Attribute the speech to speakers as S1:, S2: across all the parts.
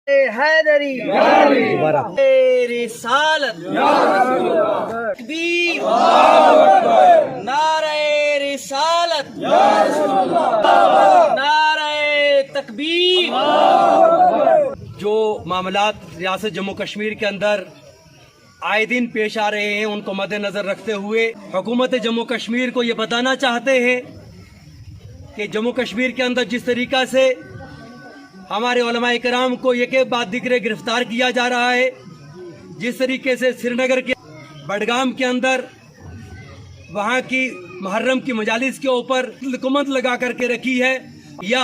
S1: حیدری رسالت تکبیر نعرہ رسالت نعرہ تکبیر۔
S2: جو معاملات ریاست جموں کشمیر کے اندر آئے دن پیش آ رہے ہیں ان کو مد نظر رکھتے ہوئے حکومت جموں کشمیر کو یہ بتانا چاہتے ہیں کہ جموں کشمیر کے اندر جس طریقہ سے ہمارے علماء کرام کو ایک ایک بعد دیگر گرفتار کیا جا رہا ہے، جس طریقے سے سری نگر کے بڈگام کے اندر وہاں کی محرم کی مجالس کے اوپر حکومت لگا کر کے رکھی ہے، یا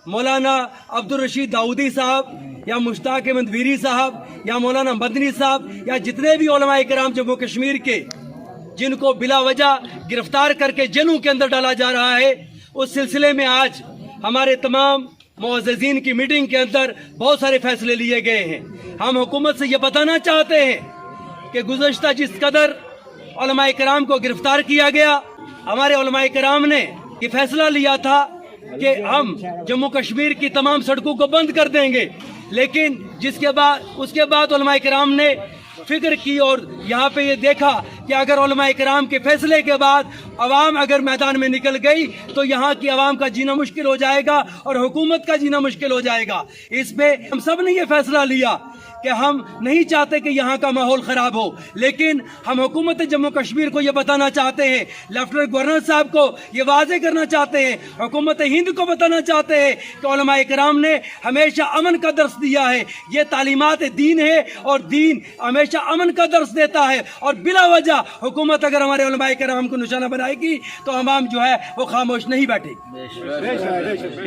S2: مولانا عبدالرشید داؤدی صاحب یا مشتاق احمد ویری صاحب یا مولانا مدنی صاحب یا جتنے بھی علماء کرام جموں کشمیر کے جن کو بلا وجہ گرفتار کر کے جیلوں کے اندر ڈالا جا رہا ہے، اس سلسلے میں آج ہمارے تمام معززین کی میٹنگ کے اندر بہت سارے فیصلے لیے گئے ہیں۔ ہم حکومت سے یہ بتانا چاہتے ہیں کہ گزشتہ جس قدر علماء کرام کو گرفتار کیا گیا، ہمارے علماء کرام نے یہ فیصلہ لیا تھا کہ ہم جموں کشمیر کی تمام سڑکوں کو بند کر دیں گے، لیکن اس کے بعد علماء کرام نے فکر کی اور یہاں پہ یہ دیکھا کہ اگر علماء کرام کے فیصلے کے بعد عوام اگر میدان میں نکل گئی تو یہاں کی عوام کا جینا مشکل ہو جائے گا اور حکومت کا جینا مشکل ہو جائے گا۔ اس پہ ہم سب نے یہ فیصلہ لیا کہ ہم نہیں چاہتے کہ یہاں کا ماحول خراب ہو، لیکن ہم حکومت جموں کشمیر کو یہ بتانا چاہتے ہیں، لیفٹیننٹ گورنر صاحب کو یہ واضح کرنا چاہتے ہیں، حکومت ہند کو بتانا چاہتے ہیں کہ علماء کرام نے ہمیشہ امن کا درس دیا ہے، یہ تعلیمات دین ہے اور دین ہمیشہ امن کا درس دیتا ہے، اور بلا وجہ حکومت اگر ہمارے علماء کرام کو نشانہ بنائے گی تو عوام جو ہے وہ خاموش نہیں بیٹھے گی۔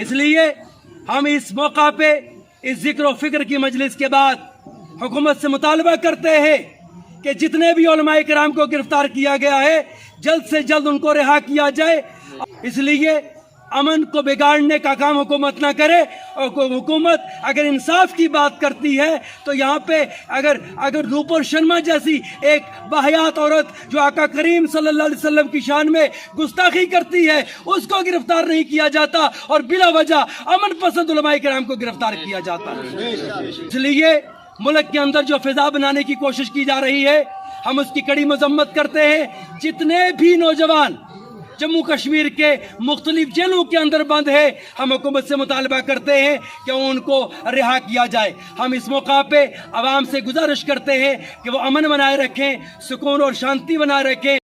S2: اس لیے ہم اس موقع پہ اس ذکر و فکر کی مجلس کے بعد حکومت سے مطالبہ کرتے ہیں کہ جتنے بھی علماء کرام کو گرفتار کیا گیا ہے جلد سے جلد ان کو رہا کیا جائے۔ اس لیے امن کو بگاڑنے کا کام حکومت نہ کرے، اور حکومت اگر انصاف کی بات کرتی ہے تو یہاں پہ اگر روپور شرما جیسی ایک باحیات عورت جو آقا کریم صلی اللہ علیہ وسلم کی شان میں گستاخی کرتی ہے اس کو گرفتار نہیں کیا جاتا، اور بلا وجہ امن پسند علماء کرام کو گرفتار کیا جاتا ہے۔ اس لیے ملک کے اندر جو فضا بنانے کی کوشش کی جا رہی ہے ہم اس کی کڑی مذمت کرتے ہیں۔ جتنے بھی نوجوان جموں کشمیر کے مختلف جیلوں کے اندر بند ہے، ہم حکومت سے مطالبہ کرتے ہیں کہ ان کو رہا کیا جائے۔ ہم اس موقع پہ عوام سے گزارش کرتے ہیں کہ وہ امن بنائے رکھیں، سکون اور شانتی بنائے رکھیں۔